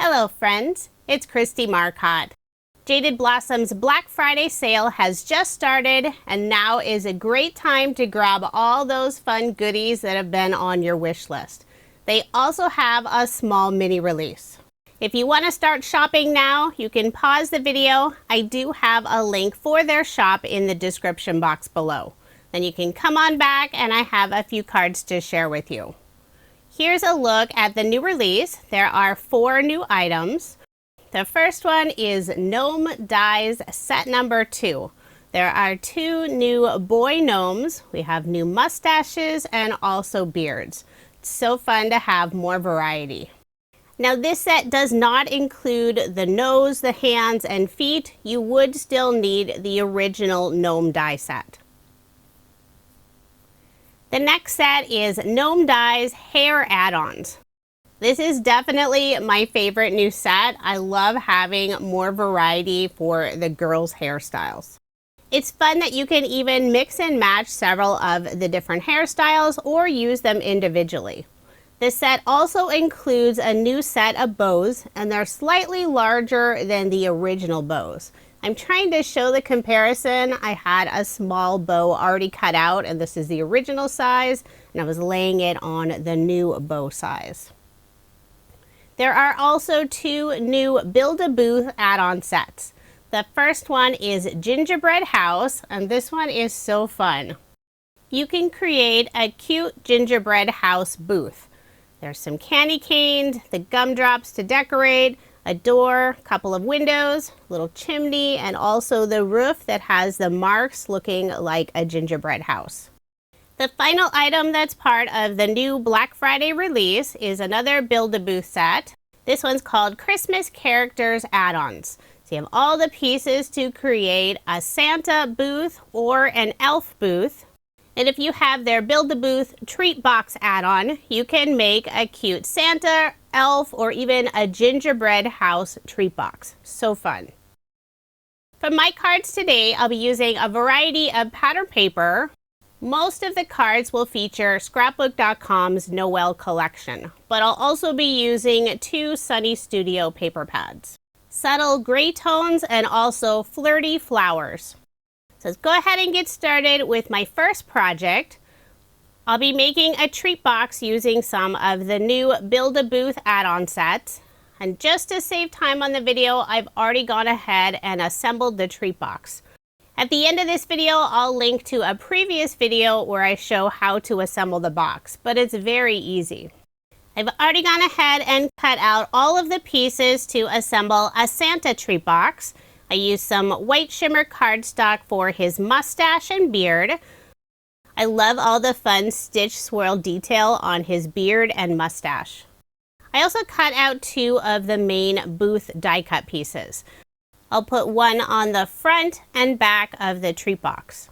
Hello friends, it's Kristie Marcotte. Jaded Blossom's Black Friday sale has just started, and now is a great time to grab all those fun goodies that have been on your wish list. They also have a small mini release. If you want to start shopping now, you can pause the video. I do have a link for their shop in the description box below. Then you can come on back and I have a few cards to share with you. Here's a look at the new release. There are 4 new items. The first one is Gnome Dies set number 2. There are 2 new boy gnomes. We have new mustaches and also beards. It's so fun to have more variety. Now this set does not include the nose, the hands, and feet. You would still need the original Gnome Die set. The next set is Gnome Dies hair add-ons. This is definitely my favorite new set. I love having more variety for the girls' hairstyles. It's fun that you can even mix and match several of the different hairstyles or use them individually. This set also includes a new set of bows, and they're slightly larger than the original bows. I'm trying to show the comparison. I had a small bow already cut out, and this is the original size, and I was laying it on the new bow size. There are also 2 new Build-A-Booth add-on sets. The first one is Gingerbread House, and this one is so fun. You can create a cute gingerbread house booth. There's some candy canes, the gumdrops to decorate, a door, a couple of windows, little chimney, and also the roof that has the marks looking like a gingerbread house. The final item that's part of the new Black Friday release is another Build-A-Booth set. This one's called Christmas Characters Add-ons. So you have all the pieces to create a Santa booth or an elf booth. And if you have their Build-A-Booth treat box add-on, you can make a cute Santa, elf, or even a gingerbread house treat box. So fun. For my cards today, I'll be using a variety of pattern paper. Most of the cards will feature Scrapbook.com's Noel collection, but I'll also be using 2 Sunny Studio paper pads. Subtle gray tones and also Flirty Flowers. So let's go ahead and get started with my first project. I'll be making a treat box using some of the new Build-A-Booth add-on sets. And just to save time on the video, I've already gone ahead and assembled the treat box. At the end of this video, I'll link to a previous video where I show how to assemble the box, but it's very easy. I've already gone ahead and cut out all of the pieces to assemble a Santa treat box. I used some white shimmer cardstock for his mustache and beard. I love all the fun stitch swirl detail on his beard and mustache. I also cut out 2 of the main booth die cut pieces. I'll put one on the front and back of the treat box.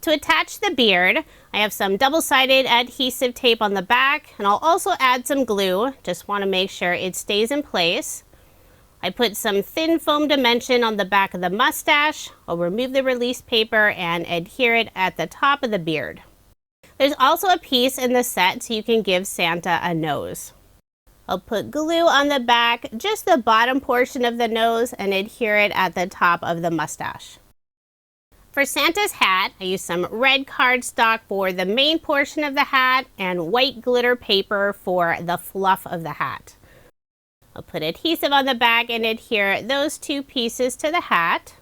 To attach the beard, I have some double-sided adhesive tape on the back, and I'll also add some glue. Just want to make sure it stays in place. I put some thin foam dimension on the back of the mustache. I'll remove the release paper and adhere it at the top of the beard. There's also a piece in the set so you can give Santa a nose. I'll put glue on the back, just the bottom portion of the nose, and adhere it at the top of the mustache. For Santa's hat, I used some red cardstock for the main portion of the hat and white glitter paper for the fluff of the hat. I'll put adhesive on the back and adhere those 2 pieces to the hat.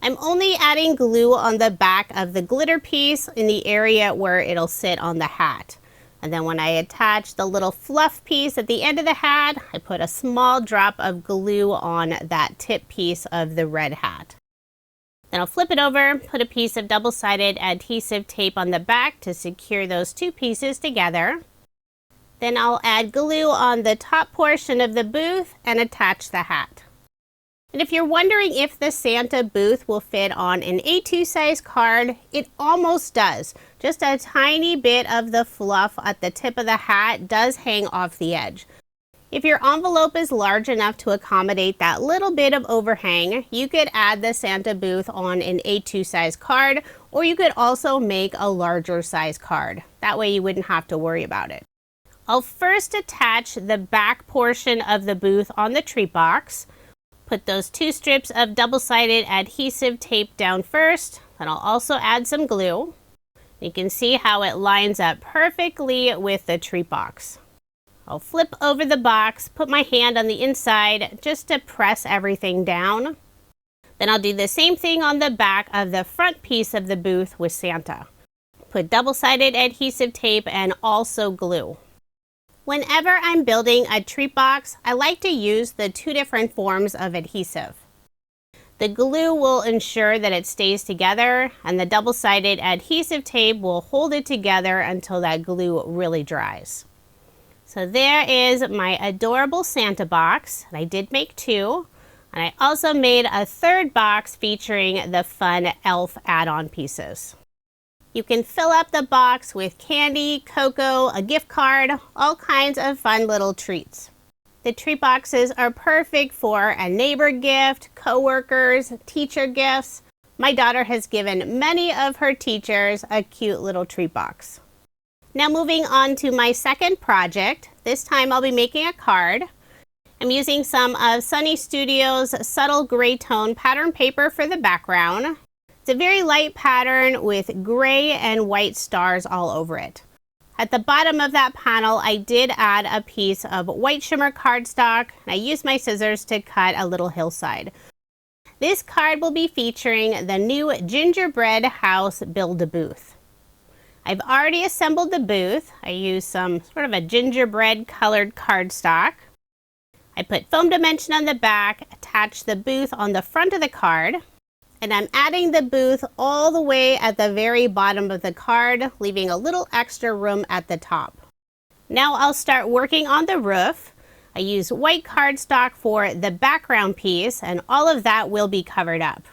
I'm only adding glue on the back of the glitter piece in the area where it'll sit on the hat. And then when I attach the little fluff piece at the end of the hat, I put a small drop of glue on that tip piece of the red hat. Then I'll flip it over, put a piece of double-sided adhesive tape on the back to secure those 2 pieces together. Then I'll add glue on the top portion of the booth and attach the hat. And if you're wondering if the Santa booth will fit on an A2 size card, it almost does. Just a tiny bit of the fluff at the tip of the hat does hang off the edge. If your envelope is large enough to accommodate that little bit of overhang, you could add the Santa booth on an A2 size card, or you could also make a larger size card. That way you wouldn't have to worry about it. I'll first attach the back portion of the booth on the treat box. Put those 2 strips of double-sided adhesive tape down first, and I'll also add some glue. You can see how it lines up perfectly with the treat box. I'll flip over the box, put my hand on the inside just to press everything down. Then I'll do the same thing on the back of the front piece of the booth with Santa. Put double-sided adhesive tape and also glue. Whenever I'm building a treat box, I like to use the 2 different forms of adhesive. The glue will ensure that it stays together, and the double-sided adhesive tape will hold it together until that glue really dries. So there is my adorable Santa box. I did make 2, and I also made a 3rd box featuring the fun elf add-on pieces. You can fill up the box with candy, cocoa, a gift card, all kinds of fun little treats. The treat boxes are perfect for a neighbor gift, coworkers, teacher gifts. My daughter has given many of her teachers a cute little treat box. Now moving on to my second project. This time I'll be making a card. I'm using some of Sunny Studios' subtle gray tone pattern paper for the background. It's a very light pattern with gray and white stars all over it. At the bottom of that panel, I did add a piece of white shimmer cardstock, and I used my scissors to cut a little hillside. This card will be featuring the new Gingerbread House Build-A-Booth. I've already assembled the booth. I used some sort of a gingerbread colored cardstock. I put foam dimension on the back, attached the booth on the front of the card, and I'm adding the booth all the way at the very bottom of the card, leaving a little extra room at the top. Now I'll start working on the roof. I use white cardstock for the background piece, and all of that will be covered up.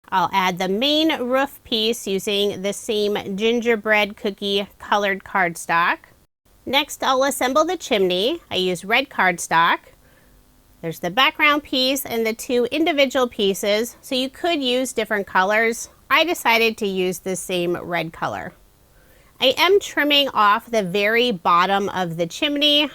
I'll add the main roof piece using the same gingerbread cookie colored cardstock. Next, I'll assemble the chimney. I use red cardstock. There's the background piece and the 2 individual pieces, so you could use different colors. I decided to use the same red color. I am trimming off the very bottom of the chimney,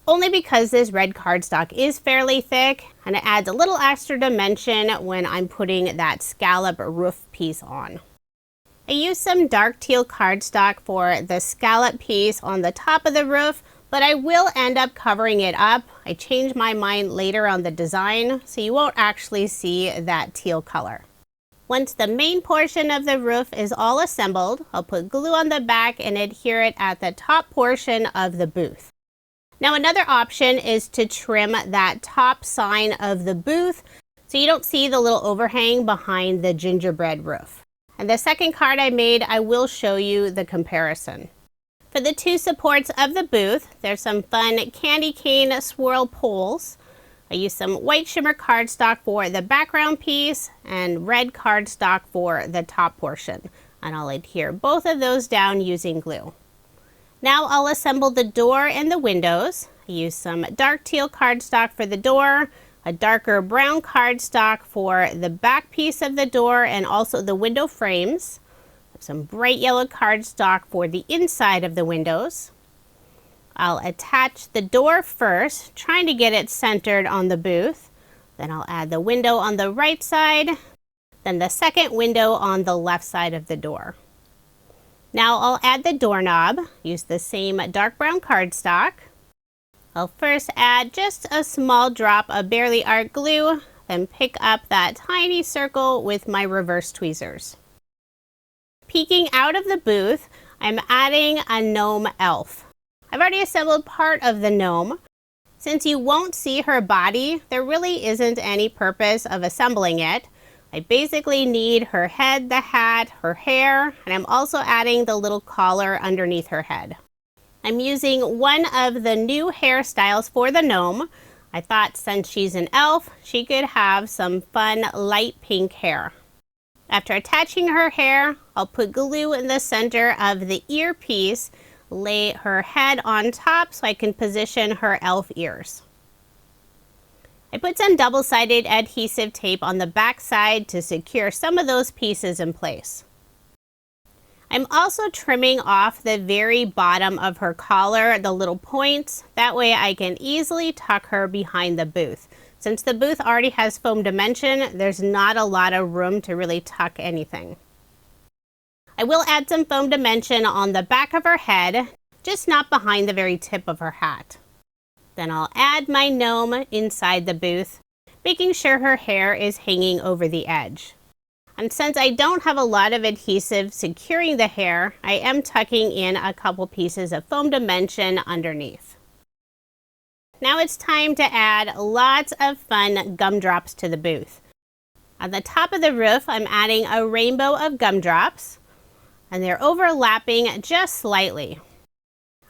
only because this red cardstock is fairly thick, and it adds a little extra dimension when I'm putting that scallop roof piece on. I used some dark teal cardstock for the scallop piece on the top of the roof, but I will end up covering it up. I changed my mind later on the design, so you won't actually see that teal color. Once the main portion of the roof is all assembled, I'll put glue on the back and adhere it at the top portion of the booth. Now another option is to trim that top sign of the booth so you don't see the little overhang behind the gingerbread roof. And the second card I made, I will show you the comparison. For the 2 supports of the booth, there's some fun candy cane swirl poles. I used some white shimmer cardstock for the background piece and red cardstock for the top portion. And I'll adhere both of those down using glue. Now I'll assemble the door and the windows. I used some dark teal cardstock for the door, a darker brown cardstock for the back piece of the door and also the window frames. Some bright yellow cardstock for the inside of the windows. I'll attach the door first, trying to get it centered on the booth. Then I'll add the window on the right side, then the second window on the left side of the door. Now I'll add the doorknob. Use the same dark brown cardstock. I'll first add just a small drop of Barely Art glue, then pick up that tiny circle with my reverse tweezers. Peeking out of the booth, I'm adding a gnome elf. I've already assembled part of the gnome. Since you won't see her body, there really isn't any purpose of assembling it. I basically need her head, the hat, her hair, and I'm also adding the little collar underneath her head. I'm using one of the new hairstyles for the gnome. I thought since she's an elf, she could have some fun light pink hair. After attaching her hair, I'll put glue in the center of the earpiece, lay her head on top so I can position her elf ears. I put some double-sided adhesive tape on the back side to secure some of those pieces in place. I'm also trimming off the very bottom of her collar, the little points. That way I can easily tuck her behind the booth. Since the booth already has foam dimension, there's not a lot of room to really tuck anything. I will add some foam dimension on the back of her head, just not behind the very tip of her hat. Then I'll add my gnome inside the booth, making sure her hair is hanging over the edge. And since I don't have a lot of adhesive securing the hair, I am tucking in a couple pieces of foam dimension underneath. Now it's time to add lots of fun gumdrops to the booth. On the top of the roof, I'm adding a rainbow of gumdrops, and they're overlapping just slightly.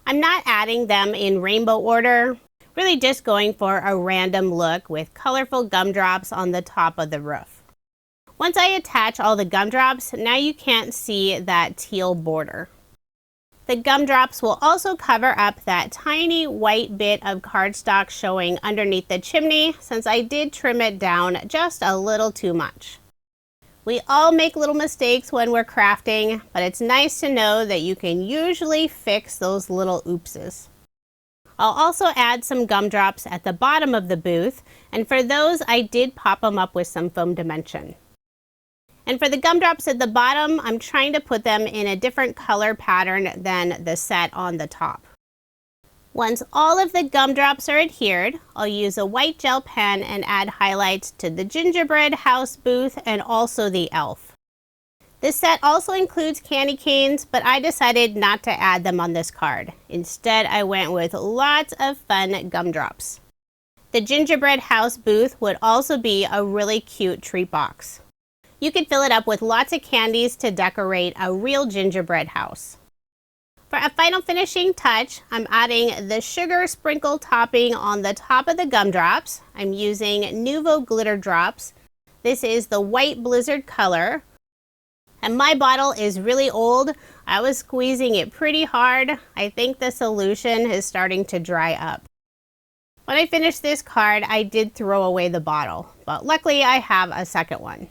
I'm not adding them in rainbow order, really just going for a random look with colorful gumdrops on the top of the roof. Once I attach all the gumdrops, now you can't see that teal border. The gumdrops will also cover up that tiny white bit of cardstock showing underneath the chimney, since I did trim it down just a little too much. We all make little mistakes when we're crafting, but it's nice to know that you can usually fix those little oopses. I'll also add some gumdrops at the bottom of the booth, and for those I did pop them up with some foam dimension. And for the gumdrops at the bottom, I'm trying to put them in a different color pattern than the set on the top. Once all of the gumdrops are adhered, I'll use a white gel pen and add highlights to the gingerbread house booth and also the elf. This set also includes candy canes, but I decided not to add them on this card. Instead, I went with lots of fun gumdrops. The gingerbread house booth would also be a really cute treat box. You could fill it up with lots of candies to decorate a real gingerbread house. For a final finishing touch, I'm adding the sugar sprinkle topping on the top of the gumdrops. I'm using Nuvo glitter drops. This is the white blizzard color. And my bottle is really old. I was squeezing it pretty hard. I think the solution is starting to dry up. When I finished this card, I did throw away the bottle, but luckily I have a second one.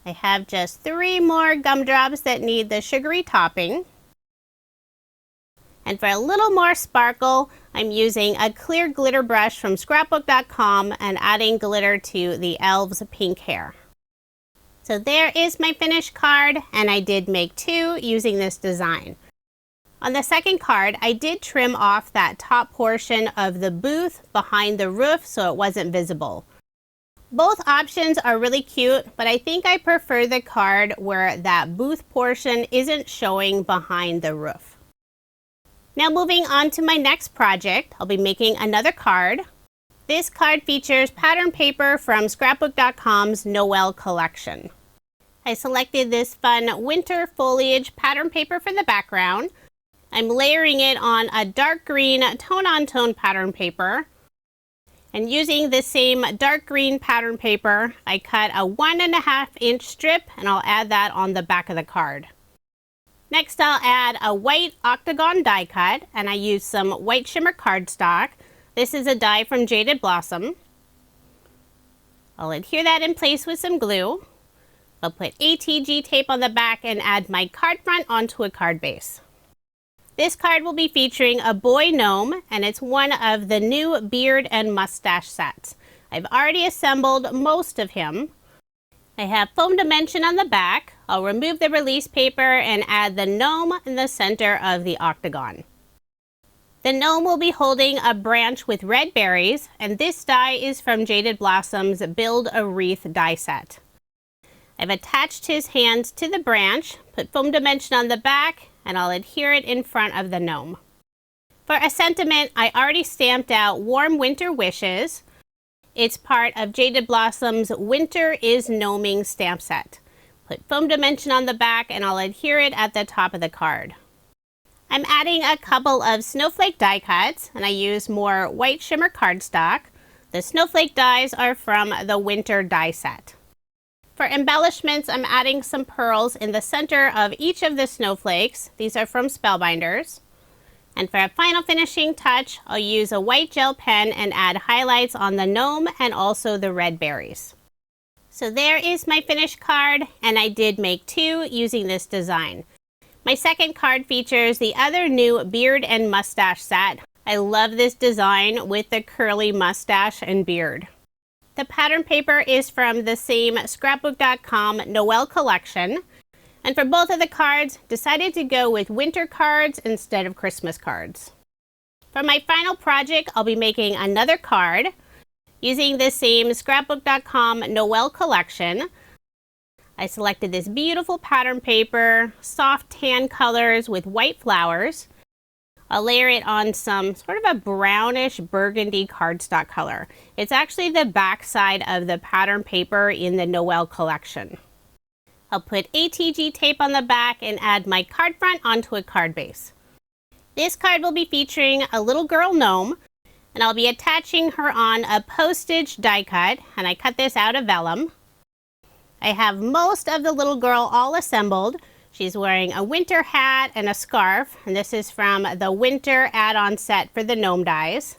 I have just 3 more gumdrops that need the sugary topping. And for a little more sparkle, I'm using a clear glitter brush from scrapbook.com and adding glitter to the elves' pink hair. So there is my finished card, and I did make 2 using this design. On the second card, I did trim off that top portion of the booth behind the roof so it wasn't visible. Both options are really cute, but I think I prefer the card where that booth portion isn't showing behind the roof. Now moving on to my next project, I'll be making another card. This card features pattern paper from scrapbook.com's Noel collection. I selected this fun winter foliage pattern paper for the background. I'm layering it on a dark green tone-on-tone pattern paper. And using the same dark green pattern paper, I cut a 1.5 inch strip, and I'll add that on the back of the card. Next, I'll add a white Octagon die cut, and I use some white shimmer cardstock. This is a die from Jaded Blossom. I'll adhere that in place with some glue. I'll put ATG tape on the back and add my card front onto a card base. This card will be featuring a boy gnome, and it's one of the new beard and mustache sets. I've already assembled most of him. I have foam dimension on the back. I'll remove the release paper and add the gnome in the center of the octagon. The gnome will be holding a branch with red berries, and this die is from Jaded Blossom's Build a Wreath die set. I've attached his hands to the branch, put foam dimension on the back, and I'll adhere it in front of the gnome. For a sentiment, I already stamped out Warm Winter Wishes. It's part of Jaded Blossom's Winter is Gnoming stamp set. Put foam dimension on the back, and I'll adhere it at the top of the card. I'm adding a couple of snowflake die cuts, and I use more white shimmer cardstock. The snowflake dies are from the Winter die set. For embellishments, I'm adding some pearls in the center of each of the snowflakes. These are from Spellbinders. And for a final finishing touch, I'll use a white gel pen and add highlights on the gnome and also the red berries. So there is my finished card, and I did make 2 using this design. My second card features the other new beard and mustache set. I love this design with the curly mustache and beard. The pattern paper is from the same scrapbook.com Noel collection. And for both of the cards, decided to go with winter cards instead of Christmas cards. For my final project, I'll be making another card using the same scrapbook.com Noel collection. I selected this beautiful pattern paper, soft tan colors with white flowers. I'll layer it on some sort of a brownish burgundy cardstock color. It's actually the back side of the pattern paper in the Noel collection. I'll put ATG tape on the back and add my card front onto a card base. This card will be featuring a little girl gnome, and I'll be attaching her on a Postage die cut, and I cut this out of vellum. I have most of the little girl all assembled. She's wearing a winter hat and a scarf, and this is from the winter add-on set for the Gnome Dies.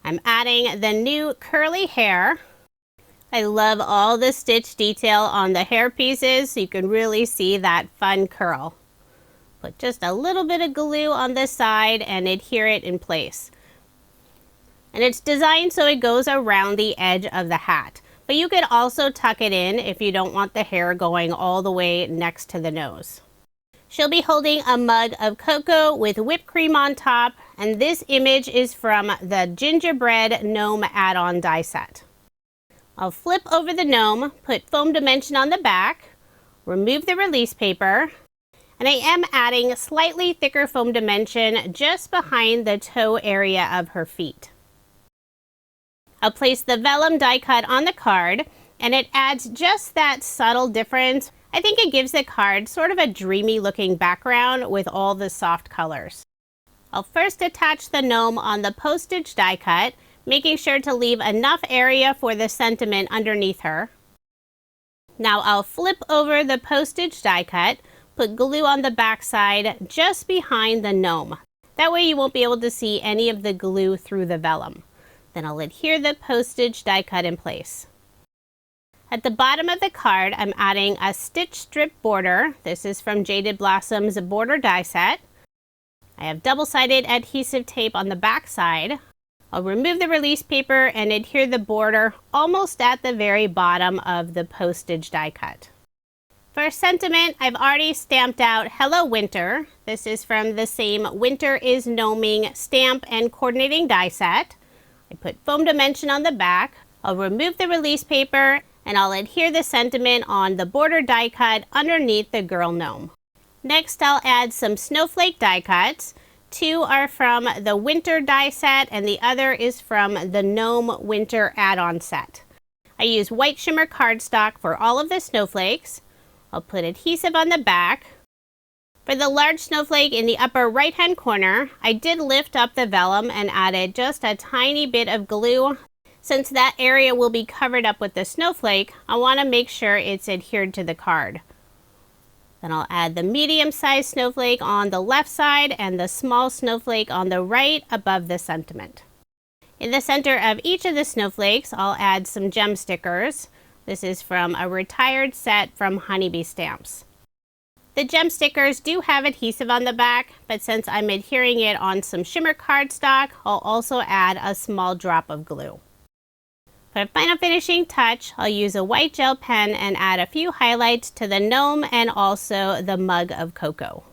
I'm adding the new curly hair. I love all the stitch detail on the hair pieces, so you can really see that fun curl. Put just a little bit of glue on this side and adhere it in place. And it's designed so it goes around the edge of the hat. But you could also tuck it in if you don't want the hair going all the way next to the nose. She'll be holding a mug of cocoa with whipped cream on top, and this image is from the Gingerbread Gnome add-on die set. I'll flip over the gnome, put foam dimension on the back, remove the release paper, and I am adding slightly thicker foam dimension just behind the toe area of her feet. I'll place the vellum die cut on the card, and it adds just that subtle difference. I think it gives the card sort of a dreamy looking background with all the soft colors. I'll first attach the gnome on the Postage die cut, making sure to leave enough area for the sentiment underneath her. Now I'll flip over the Postage die cut, put glue on the back side just behind the gnome. That way you won't be able to see any of the glue through the vellum. Then I'll adhere the Postage die cut in place. At the bottom of the card, I'm adding a stitch strip border. This is from Jaded Blossom's border die set. I have double-sided adhesive tape on the back side. I'll remove the release paper and adhere the border almost at the very bottom of the Postage die cut. For sentiment, I've already stamped out Hello Winter. This is from the same Winter is Gnoming stamp and coordinating die set. I put foam dimension on the back. I'll remove the release paper and I'll adhere the sentiment on the border die cut underneath the girl gnome. Next, I'll add some snowflake die cuts. 2 are from the winter die set and the other is from the gnome winter add-on set. I use white shimmer cardstock for all of the snowflakes. I'll put adhesive on the back. For the large snowflake in the upper right hand corner, I did lift up the vellum and added just a tiny bit of glue. Since that area will be covered up with the snowflake, I want to make sure it's adhered to the card. Then I'll add the medium-sized snowflake on the left side and the small snowflake on the right above the sentiment. In the center of each of the snowflakes, I'll add some gem stickers. This is from a retired set from Honeybee Stamps. The gem stickers do have adhesive on the back, but since I'm adhering it on some shimmer cardstock, I'll also add a small drop of glue. For a final finishing touch, I'll use a white gel pen and add a few highlights to the gnome and also the mug of cocoa.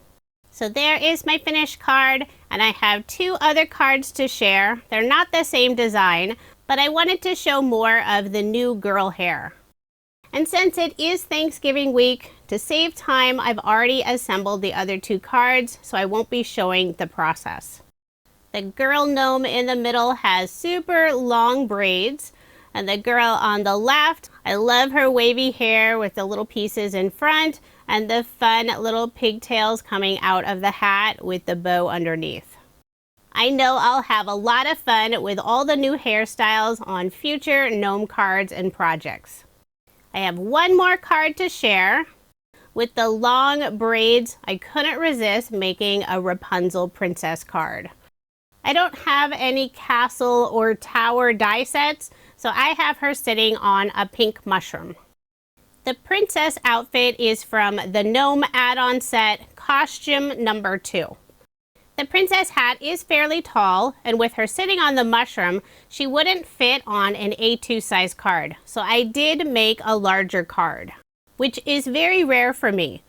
So there is my finished card, and I have 2 other cards to share. They're not the same design, but I wanted to show more of the new girl hair. And since it is Thanksgiving week, to save time, I've already assembled the other 2 cards, so I won't be showing the process. The girl gnome in the middle has super long braids, and the girl on the left, I love her wavy hair with the little pieces in front and the fun little pigtails coming out of the hat with the bow underneath. I know I'll have a lot of fun with all the new hairstyles on future gnome cards and projects. I have one more card to share. With the long braids, I couldn't resist making a Rapunzel princess card. I don't have any castle or tower die sets, so I have her sitting on a pink mushroom. The princess outfit is from the Gnome add-on set, costume number 2. The princess hat is fairly tall, and with her sitting on the mushroom, she wouldn't fit on an A2 size card. So I did make a larger card, which is very rare for me.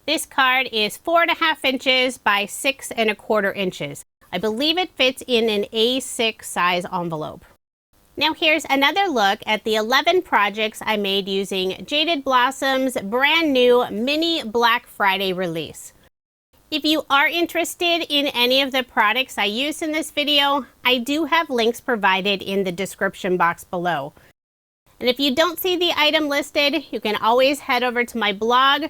This card is 4.5 inches by 6.25 inches. I believe it fits in an A6 size envelope. Now here's another look at the 11 projects I made using Jaded Blossom's brand new mini Black Friday release. If you are interested in any of the products I used in this video, I do have links provided in the description box below. And if you don't see the item listed, you can always head over to my blog.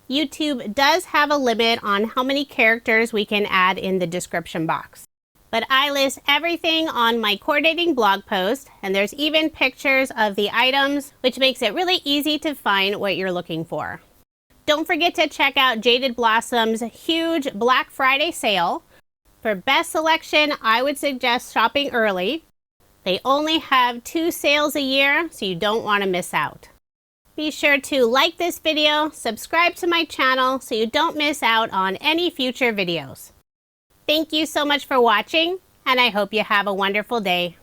YouTube does have a limit on how many characters we can add in the description box. But I list everything on my coordinating blog post, and there's even pictures of the items, which makes it really easy to find what you're looking for. Don't forget to check out Jaded Blossom's huge Black Friday sale. For best selection, I would suggest shopping early. They only have 2 sales a year, so you don't want to miss out. Be sure to like this video, subscribe to my channel so you don't miss out on any future videos. Thank you so much for watching, and I hope you have a wonderful day.